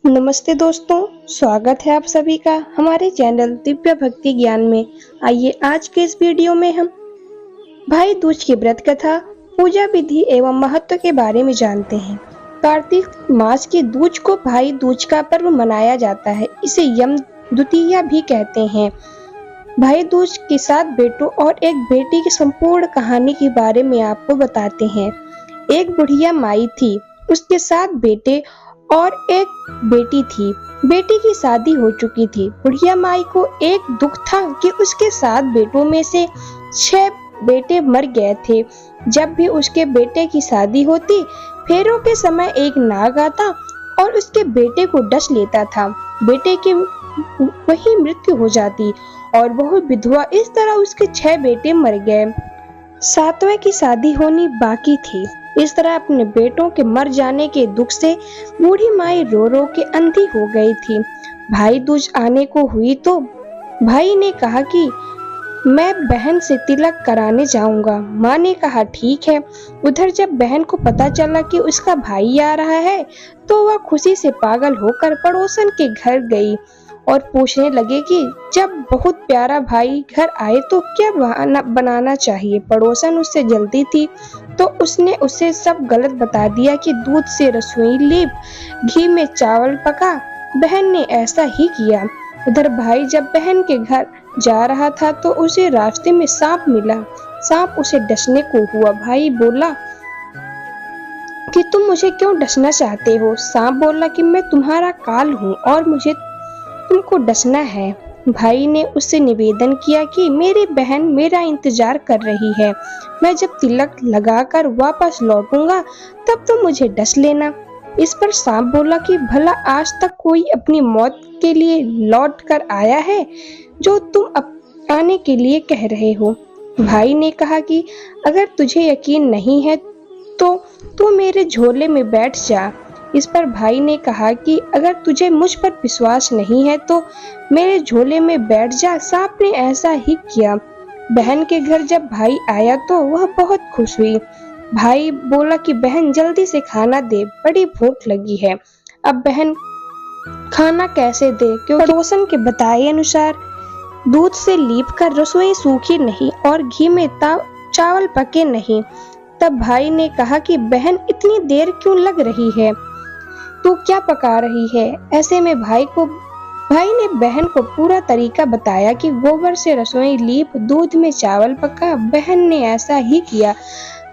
नमस्ते दोस्तों, स्वागत है आप सभी का हमारे चैनल दिव्य भक्ति ज्ञान में। आइए आज के इस वीडियो में हम भाई दूज की व्रत कथा, पूजा विधि एवं महत्व के बारे में जानते हैं। कार्तिक मास की दूज को भाई दूज का पर्व मनाया जाता है। इसे यम द्वितीया भी कहते हैं। भाई दूज के 7 बेटों और एक बेटी की संपूर्ण कहानी के बारे में आपको बताते हैं। एक बुढ़िया माई थी, उसके 7 बेटे और एक बेटी थी। बेटी की शादी हो चुकी थी। बुढ़िया माई को एक दुख था कि उसके 7 बेटों में से 6 बेटे मर गए थे। जब भी उसके बेटे की शादी होती, फेरों के समय एक नाग आता और उसके बेटे को डस लेता था। बेटे की वही मृत्यु हो जाती और वह विधवा। इस तरह उसके 6 बेटे मर गए। 7वें की शादी होनी बाकी थी। इस तरह अपने बेटों के मर जाने के दुख से बूढ़ी माई रो रो के अंधी हो गई थी। भाई दूज आने को हुई तो भाई ने कहा कि मैं बहन से तिलक कराने जाऊंगा। माँ ने कहा ठीक है। उधर जब बहन को पता चला कि उसका भाई आ रहा है तो वह खुशी से पागल होकर पड़ोसन के घर गई और पूछने लगे कि जब बहुत प्यारा भाई घर आए तो क्या बहाना बनाना चाहिए। पड़ोसन उससे जल्दी थी तो उसने उसे सब गलत बता दिया कि दूध से रसोई लीप, घी में चावल पका। बहन ने ऐसा ही किया। उधर भाई जब बहन के घर जा रहा था तो उसे रास्ते में सांप मिला। सांप उसे डसने को हुआ। भाई बोला कि तुम मुझे क्यों डसना चाहते हो। सांप बोला कि मैं तुम्हारा काल हूँ और मुझे तुमको डसना है। भाई ने उससे निवेदन किया कि मेरी बहन मेरा इंतजार कर रही है। मैं जब तिलक लगाकर वापस लौटूंगा तब तुम मुझे डस लेना। इस पर सांप बोला कि भला आज तक कोई अपनी मौत के लिए लौट कर आया है जो तुम आने के लिए कह रहे हो। भाई ने कहा कि अगर तुझे यकीन नहीं है तो तू मेरे झोले में बैठ जा। इस पर भाई ने कहा कि अगर तुझे मुझ पर विश्वास नहीं है तो मेरे झोले में बैठ जा। सांप ने ऐसा ही किया। बहन के घर जब भाई आया तो वह बहुत खुश हुई। भाई बोला कि बहन जल्दी से खाना दे, बड़ी भूख लगी है। अब बहन खाना कैसे दे, क्योंकि पड़ोसन के बताए अनुसार दूध से लीप कर रसोई सूखी नहीं और घी में चावल पके नहीं। तब भाई ने कहा कि बहन इतनी देर क्यों लग रही है, तू क्या पका रही है। ऐसे में भाई ने बहन को पूरा तरीका बताया कि गोबर से रसोई लीप, दूध में चावल पका। बहन ने ऐसा ही किया।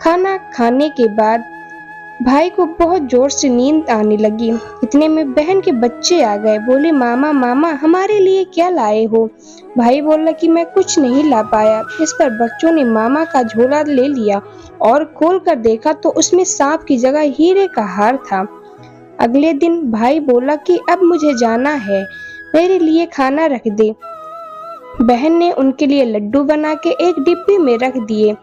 खाना खाने के बाद भाई को बहुत जोर से नींद आने लगी। इतने में बहन के बच्चे आ गए। बोले मामा मामा हमारे लिए क्या लाए हो। भाई बोला कि मैं कुछ नहीं ला पाया। इस पर बच्चों ने मामा का झोला ले लिया और खोल कर देखा तो उसमें सांप की जगह हीरे का हार था। अगले दिन भाई बोला कि अब मुझे जाना है, मेरे लिए खाना रख दे। बहन ने उनके लिए लड्डू बना के एक डिब्बी में रख दिए।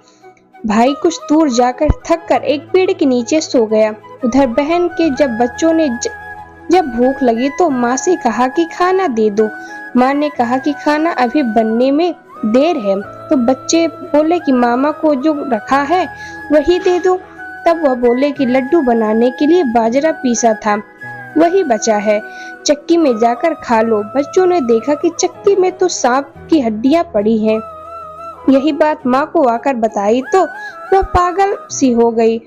भाई कुछ दूर जाकर थक कर एक पेड़ के नीचे सो गया। उधर बहन के जब बच्चों ने जब भूख लगी तो माँ से कहा कि खाना दे दो। माँ ने कहा कि खाना अभी बनने में देर है। तो बच्चे बोले कि मामा को जो रखा है वही दे दो। तब वह बोले कि लड्डू बनाने के लिए बाजरा पीसा था वही बचा है, चक्की में जाकर खा लो। बच्चों ने देखा कि चक्की में तो सांप की हड्डियां पड़ी हैं। यही बात माँ को आकर बताई तो वह पागल सी हो गई।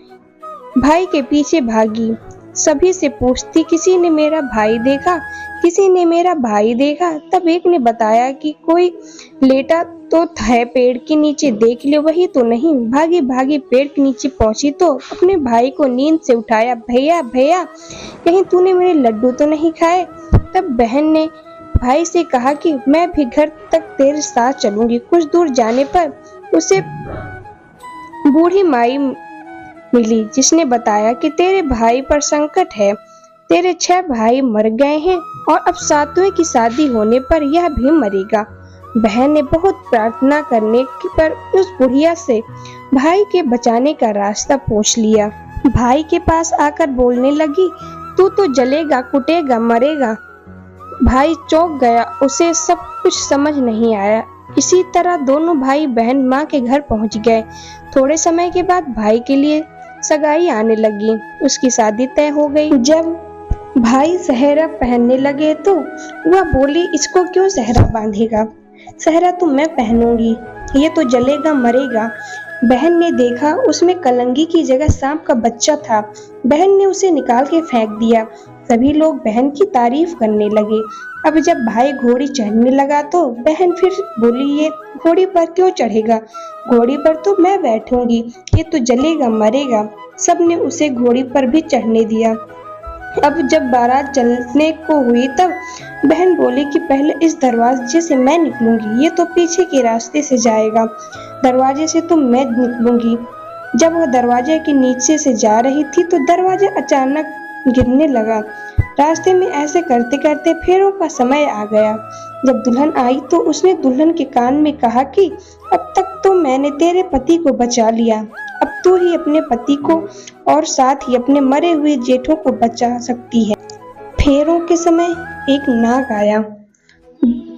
भाई के पीछे भागी, सभी से पूछती किसी ने मेरा भाई देखा, किसी ने मेरा भाई देखा। तब एक ने बताया कि कोई लेटा तो है पेड़ के नीचे, देख ले वही तो नहीं। भागी भागी पेड़ के नीचे पहुंची तो अपने भाई को नींद से उठाया। भैया भैया कहीं तूने मेरे लड्डू तो नहीं खाए। तब बहन ने भाई से कहा कि मैं भी घर तक तेरे साथ चलूंगी। कुछ दूर जाने पर उसे बूढ़ी माई मिली जिसने बताया कि तेरे भाई पर संकट है, तेरे 6 भाई मर गए हैं और अब 7वें की शादी होने पर यह भी मरेगा। बहन ने बहुत प्रार्थना करने पर उस बुढ़िया से भाई के बचाने का रास्ता पूछ लिया। भाई के पास आकर बोलने लगी, तू तो जलेगा, कुटेगा, मरेगा। भाई चौंक गया, उसे सब कुछ समझ नहीं आया। इसी तरह दोनों भाई बहन माँ के घर पहुँच गए। थोड़े समय के बाद भाई के लिए सगाई आने लगी। उसकी शादी तय हो गई। जब भाई सेहरा पहनने लगे तो वह बोली, इसको क्यों सेहरा बांधेगा? सेहरा तो मैं पहनूंगी, ये तो जलेगा मरेगा। बहन ने देखा उसमें कलंगी की जगह सांप का बच्चा था। बहन ने उसे निकाल के फेंक दिया। सभी लोग बहन की तारीफ करने लगे। अब जब भाई घोड़ी चढ़ने लगा तो बहन फिर बोली, ये घोड़ी पर क्यों चढ़ेगा? घोड़ी पर तो मैं बैठूंगी, ये तो जलेगा मरेगा। सबने उसे घोड़ी पर भी चढ़ने दिया। अब जब बारात चलने को हुई तब बहन बोली कि पहले इस दरवाजे से मैं निकलूंगी, ये तो पीछे के रास्ते से जाएगा, दरवाजे से तो मैं निकलूंगी। जब वह दरवाजे के नीचे से जा रही थी तो दरवाजा अचानक गिरने लगा। रास्ते में ऐसे करते करते फेरों का समय आ गया। जब दुल्हन आई तो उसने दुल्हन के कान में कहा कि अब तक तो मैंने तेरे पति को बचा लिया, अब तू ही अपने पति को और साथ ही अपने मरे हुए जेठों को बचा सकती है। फेरों के समय एक नाग आया।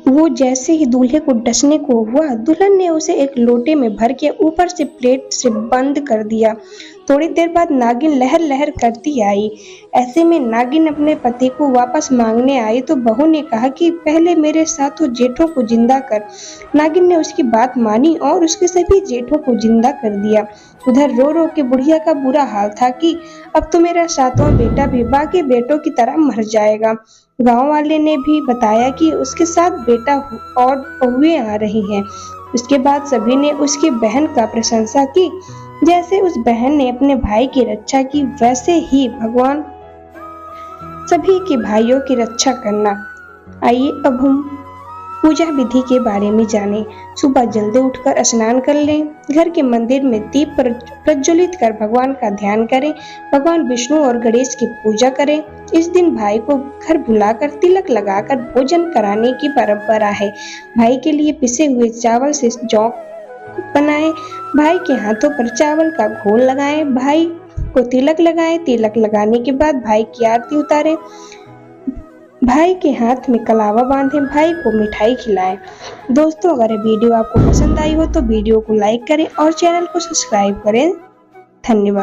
वो जैसे ही दूल्हे को डसने को हुआ, दुल्हन ने उसे एक लोटे में भर के ऊपर से प्लेट से बंद कर दिया। थोड़ी देर बाद नागिन लहर लहर करती आई। ऐसे में नागिन अपने पति को वापस मांगने आई तो बहू ने कहा कि पहले मेरे साथों जेठों को जिंदा कर। नागिन ने उसकी बात मानी और उसके सभी जेठों को जिंदा कर दिया। उधर रो रो के बुढ़िया का बुरा हाल था कि अब तो मेरा सातवां बेटा भी बाकी बेटों की तरह मर जाएगा। गांव वाले ने भी बताया कि उसके साथ बेटा और बहुएं आ रही हैं। उसके बाद सभी ने उसकी बहन का प्रशंसा की। जैसे उस बहन ने अपने भाई की रक्षा की, वैसे ही भगवान सभी के भाइयों की रक्षा करना। आइए अब हम पूजा विधि के बारे में जानें। सुबह जल्दी उठकर स्नान कर लें। घर के मंदिर में दीप प्रज्वलित कर भगवान का ध्यान करें। भगवान विष्णु और गणेश की पूजा करें। इस दिन भाई को घर बुलाकर तिलक लगाकर भोजन कराने की परंपरा है। भाई के लिए पिसे हुए चावल से जौ बनाएं। भाई के हाथों पर चावल का घोल लगाएं। भाई को तिलक लगाएं। तिलक लगाने के बाद भाई की आरती उतारें। भाई के हाथ में कलावा बांधें। भाई को मिठाई खिलाएं। दोस्तों, अगर ये वीडियो आपको पसंद आई हो तो वीडियो को लाइक करें और चैनल को सब्सक्राइब करें। धन्यवाद।